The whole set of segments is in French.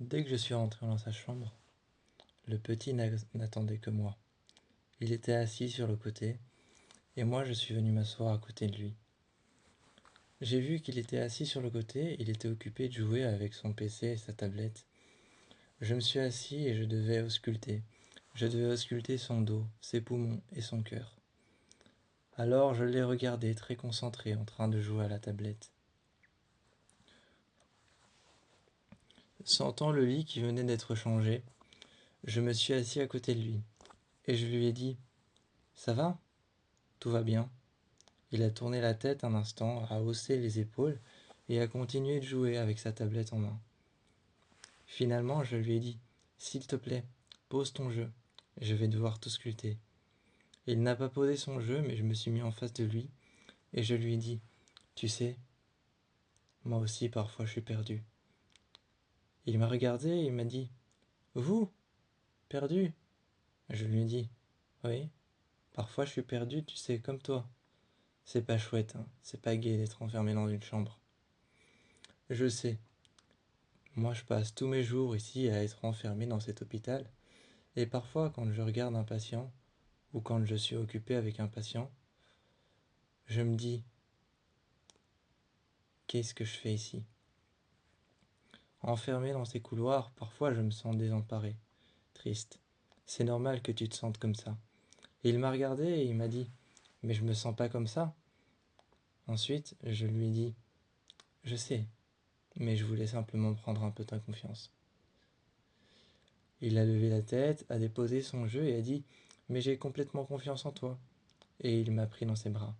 Dès que je suis rentré dans sa chambre, le petit n'attendait que moi. Il était assis sur le côté, et moi je suis venu m'asseoir à côté de lui. J'ai vu qu'il était assis sur le côté, il était occupé de jouer avec son PC et sa tablette. Je me suis assis et je devais ausculter. Je devais ausculter son dos, ses poumons et son cœur. Alors je l'ai regardé très concentré en train de jouer à la tablette. Sentant le lit qui venait d'être changé, je me suis assis à côté de lui, et je lui ai dit : « Ça va ? Tout va bien ? » Il a tourné la tête un instant, a haussé les épaules et a continué de jouer avec sa tablette en main. Finalement, je lui ai dit : « S'il te plaît, pose ton jeu, je vais devoir t'ausculter. » Il n'a pas posé son jeu, mais je me suis mis en face de lui et je lui ai dit : « Tu sais, moi aussi parfois je suis perdu. » Il m'a regardé et il m'a dit : « Vous ? Perdu ? » Je lui ai dit : « Oui, parfois je suis perdu, tu sais, comme toi. C'est pas chouette, hein, c'est pas gai d'être enfermé dans une chambre. » Je sais, moi je passe tous mes jours ici à être enfermé dans cet hôpital, et parfois quand je regarde un patient, ou quand je suis occupé avec un patient, je me dis : qu'est-ce que je fais ici ? Enfermé dans ces couloirs, parfois je me sens désemparé, triste. C'est normal que tu te sentes comme ça. Et il m'a regardé et il m'a dit : mais je me sens pas comme ça. Ensuite, je lui ai dit : je sais, mais je voulais simplement prendre un peu ta confiance. Il a levé la tête, a déposé son jeu et a dit : mais j'ai complètement confiance en toi. Et il m'a pris dans ses bras.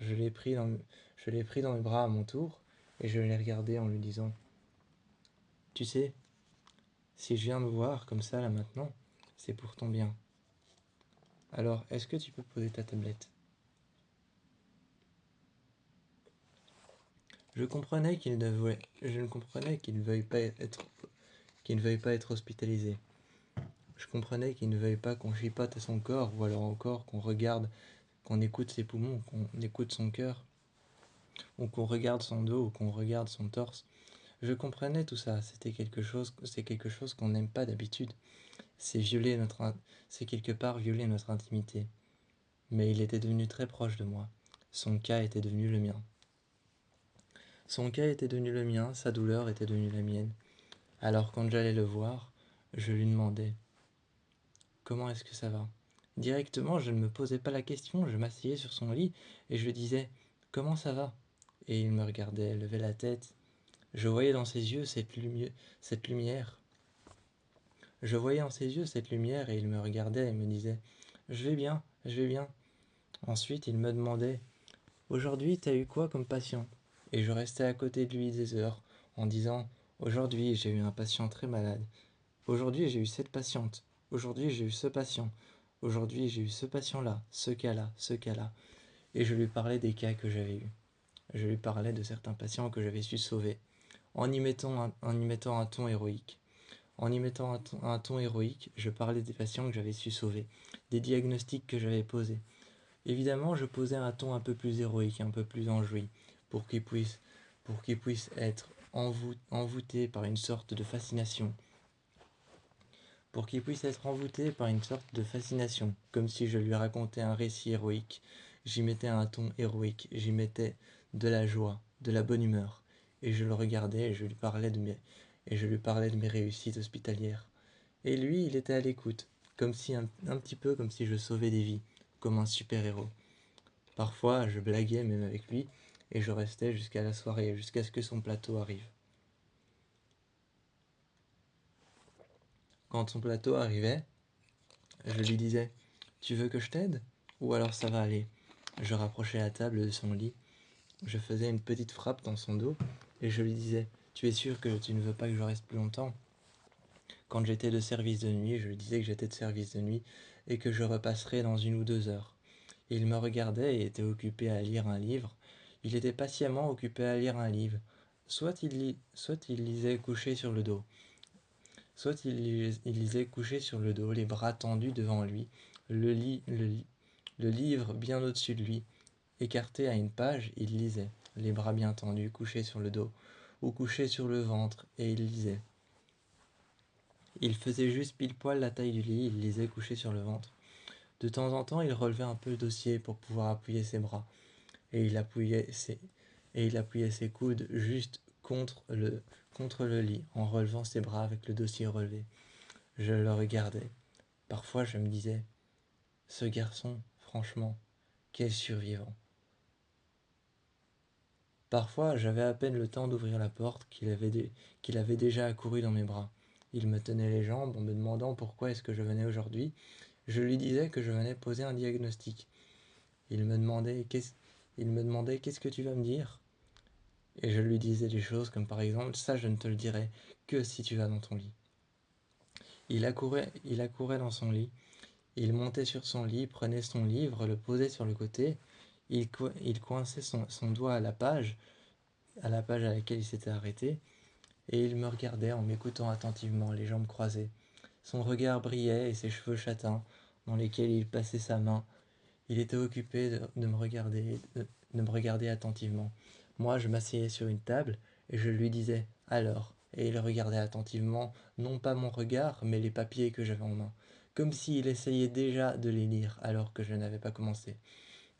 Je l'ai pris dans mes bras à mon tour et je l'ai regardé en lui disant : tu sais, si je viens me voir comme ça là maintenant, c'est pour ton bien. Alors, est-ce que tu peux poser ta tablette ? Je comprenais je comprenais qu'il ne veuille pas être hospitalisé. Je comprenais qu'il ne veuille pas qu'on chipote à son corps, ou alors encore qu'on regarde, qu'on écoute ses poumons, qu'on écoute son cœur, ou qu'on regarde son dos, ou qu'on regarde son torse. Je comprenais tout ça, c'est quelque chose qu'on n'aime pas d'habitude. C'est c'est quelque part violer notre intimité. Mais il était devenu très proche de moi. Son cas était devenu le mien. Son cas était devenu le mien, sa douleur était devenue la mienne. Alors quand j'allais le voir, je lui demandais : comment est-ce que ça va ? Directement, je ne me posais pas la question, je m'asseyais sur son lit et je lui disais : comment ça va ? Et il me regardait, levait la tête. Je voyais dans ses yeux cette lumière. Je voyais en ses yeux cette lumière et il me regardait et me disait : je vais bien, je vais bien. Ensuite, il me demandait : aujourd'hui, t'as eu quoi comme patient ? Et je restais à côté de lui des heures en disant : aujourd'hui, j'ai eu un patient très malade. Aujourd'hui, j'ai eu cette patiente. Aujourd'hui, j'ai eu ce patient. Aujourd'hui, j'ai eu ce patient-là, ce cas-là, ce cas-là. Et je lui parlais des cas que j'avais eus. Je lui parlais de certains patients que j'avais su sauver, en y mettant un ton héroïque. En y mettant un ton héroïque, je parlais des patients que j'avais su sauver, des diagnostics que j'avais posés. Évidemment, je posais un ton un peu plus héroïque, un peu plus enjoui, pour qu'il puisse être envoûté par une sorte de fascination. Pour qu'il puisse être envoûté par une sorte de fascination, comme si je lui racontais un récit héroïque. J'y mettais un ton héroïque, j'y mettais de la joie, de la bonne humeur, et je le regardais et je lui parlais de mes réussites hospitalières. Et lui, il était à l'écoute, un petit peu comme si je sauvais des vies, comme un super-héros. Parfois, je blaguais même avec lui, et je restais jusqu'à la soirée, jusqu'à ce que son plateau arrive. Quand son plateau arrivait, je lui disais : tu veux que je t'aide ? Ou alors ça va aller ? Je rapprochais la table de son lit, je faisais une petite frappe dans son dos, et je lui disais : tu es sûr que tu ne veux pas que je reste plus longtemps ? Quand j'étais de service de nuit, je lui disais que j'étais de service de nuit, et que je repasserais dans 1 ou 2 heures. Il me regardait et était occupé à lire un livre. Il était patiemment occupé à lire un livre. Soit il lisait couché sur le dos. Soit il lisait couché sur le dos, les bras tendus devant lui, le livre bien au-dessus de lui. Écarté à une page, il lisait, les bras bien tendus, couché sur le dos, ou couché sur le ventre, et il lisait. Il faisait juste pile poil la taille du lit, il lisait couché sur le ventre. De temps en temps, il relevait un peu le dossier pour pouvoir appuyer ses bras, et il appuyait ses coudes juste contre le lit, en relevant ses bras avec le dossier relevé. Je le regardais. Parfois, je me disais, ce garçon, franchement, quel survivant. Parfois, j'avais à peine le temps d'ouvrir la porte qu'il avait déjà accouru dans mes bras. Il me tenait les jambes en me demandant pourquoi est-ce que je venais aujourd'hui. Je lui disais que je venais poser un diagnostic. Il me demandait qu'est-ce que tu vas me dire? Et je lui disais des choses comme par exemple ça je ne te le dirai que si tu vas dans ton lit. Il accourait dans son lit, il montait sur son lit, prenait son livre, le posait sur le côté, il coinçait son doigt à la page à laquelle il s'était arrêté, et il me regardait en m'écoutant attentivement, les jambes croisées. Son regard brillait et ses cheveux châtains, dans lesquels il passait sa main, il était occupé de me regarder attentivement. Moi, je m'asseyais sur une table et je lui disais alors, et il regardait attentivement, non pas mon regard, mais les papiers que j'avais en main, comme s'il essayait déjà de les lire alors que je n'avais pas commencé.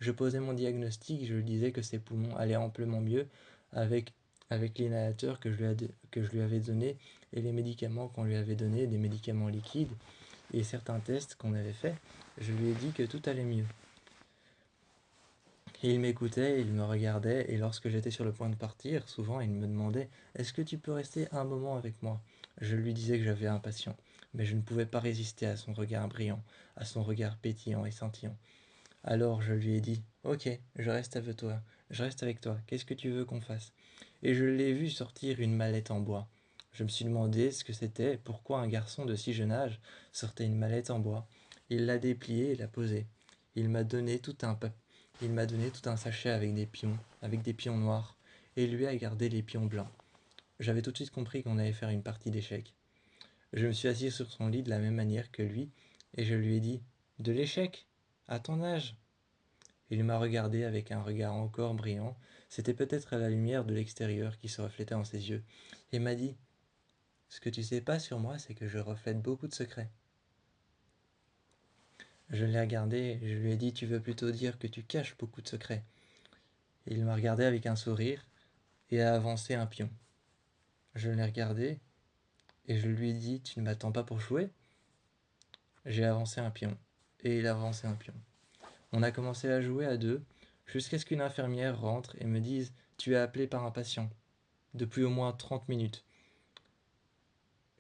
Je posais mon diagnostic, je lui disais que ses poumons allaient amplement mieux avec, avec l'inhalateur que je lui avais donné et les médicaments qu'on lui avait donnés, des médicaments liquides et certains tests qu'on avait faits. Je lui ai dit que tout allait mieux. Et il m'écoutait, il me regardait, et lorsque j'étais sur le point de partir, souvent il me demandait est-ce que tu peux rester un moment avec moi? Je lui disais que j'avais un patient, mais je ne pouvais pas résister à son regard brillant, à son regard pétillant et scintillant. Alors je lui ai dit ok, je reste avec toi, qu'est-ce que tu veux qu'on fasse? Et je l'ai vu sortir une mallette en bois. Je me suis demandé ce que c'était, pourquoi un garçon de si jeune âge sortait une mallette en bois. Il l'a dépliée et l'a posée. Il m'a donné tout un pa- il m'a donné tout un sachet avec des pions noirs, et lui a gardé les pions blancs. J'avais tout de suite compris qu'on allait faire une partie d'échecs. Je me suis assis sur son lit de la même manière que lui, et je lui ai dit de l'échec? À ton âge? Il m'a regardé avec un regard encore brillant, c'était peut-être la lumière de l'extérieur qui se reflétait en ses yeux, et m'a dit ce que tu sais pas sur moi, c'est que je reflète beaucoup de secrets. Je l'ai regardé et je lui ai dit tu veux plutôt dire que tu caches beaucoup de secrets. Il m'a regardé avec un sourire et a avancé un pion. Je l'ai regardé et je lui ai dit tu ne m'attends pas pour jouer? J'ai avancé un pion et il a avancé un pion. On a commencé à jouer à deux jusqu'à ce qu'une infirmière rentre et me dise tu es appelé par un patient depuis au moins 30 minutes.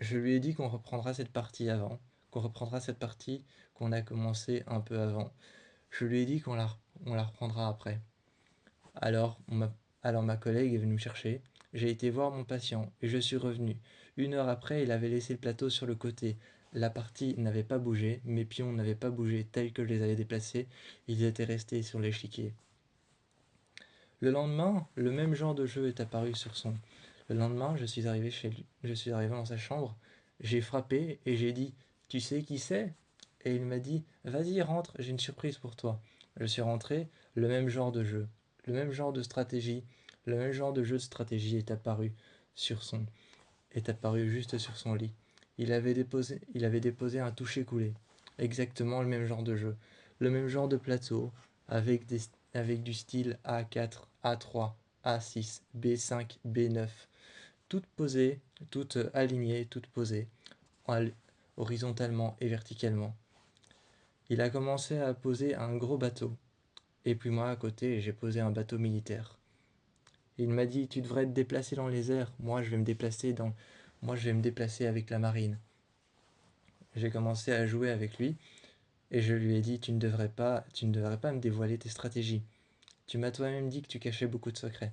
Je lui ai dit qu'on reprendra cette partie avant, qu'on reprendra cette partie qu'on a commencé un peu avant. Je lui ai dit on la reprendra après. Alors, alors ma collègue est venue me chercher, j'ai été voir mon patient et je suis revenu. 1 heure après, il avait laissé le plateau sur le côté. La partie n'avait pas bougé, mes pions n'avaient pas bougé tels que je les avais déplacés, ils étaient restés sur l'échiquier. Le lendemain, le même genre de jeu est apparu sur son. Le lendemain, je suis arrivé chez lui, je suis arrivé dans sa chambre, j'ai frappé et j'ai dit tu sais qui c'est? Et il m'a dit vas-y rentre, j'ai une surprise pour toi. Je suis rentré, le même genre de jeu, le même genre de stratégie, le même genre de jeu de stratégie est apparu juste sur son lit. Il avait déposé un toucher-coulé, exactement le même genre de jeu, le même genre de plateau, avec du style A4, A3, A6, B5, B9, toutes posées, toutes alignées, toutes posées, horizontalement et verticalement. Il a commencé à poser un gros bateau, et puis moi à côté j'ai posé un bateau militaire. Il m'a dit tu devrais te déplacer dans les airs, moi je vais me déplacer avec la marine. J'ai commencé à jouer avec lui et je lui ai dit tu ne devrais pas me dévoiler tes stratégies. Tu m'as toi-même dit que tu cachais beaucoup de secrets.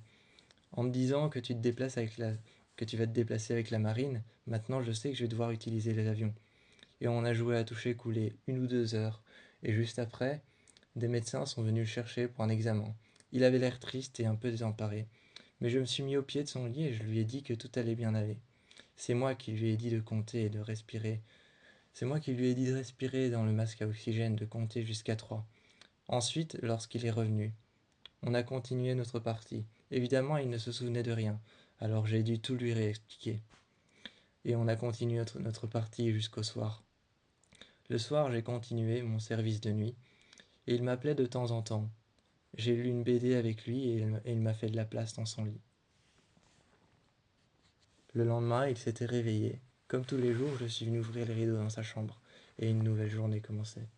En me disant que tu vas te déplacer avec la marine, maintenant je sais que je vais devoir utiliser les avions. Et on a joué à toucher couler 1 ou 2 heures. Et juste après, des médecins sont venus le chercher pour un examen. Il avait l'air triste et un peu désemparé. Mais je me suis mis au pied de son lit et je lui ai dit que tout allait bien aller. C'est moi qui lui ai dit de compter et de respirer. C'est moi qui lui ai dit de respirer dans le masque à oxygène, de compter jusqu'à 3. Ensuite, lorsqu'il est revenu, on a continué notre partie. Évidemment, il ne se souvenait de rien, alors j'ai dû tout lui réexpliquer. et on a continué notre partie jusqu'au soir. Le soir, j'ai continué mon service de nuit, et il m'appelait de temps en temps. J'ai lu une BD avec lui et il m'a fait de la place dans son lit. Le lendemain, il s'était réveillé. Comme tous les jours, je suis venu ouvrir les rideaux dans sa chambre, et une nouvelle journée commençait.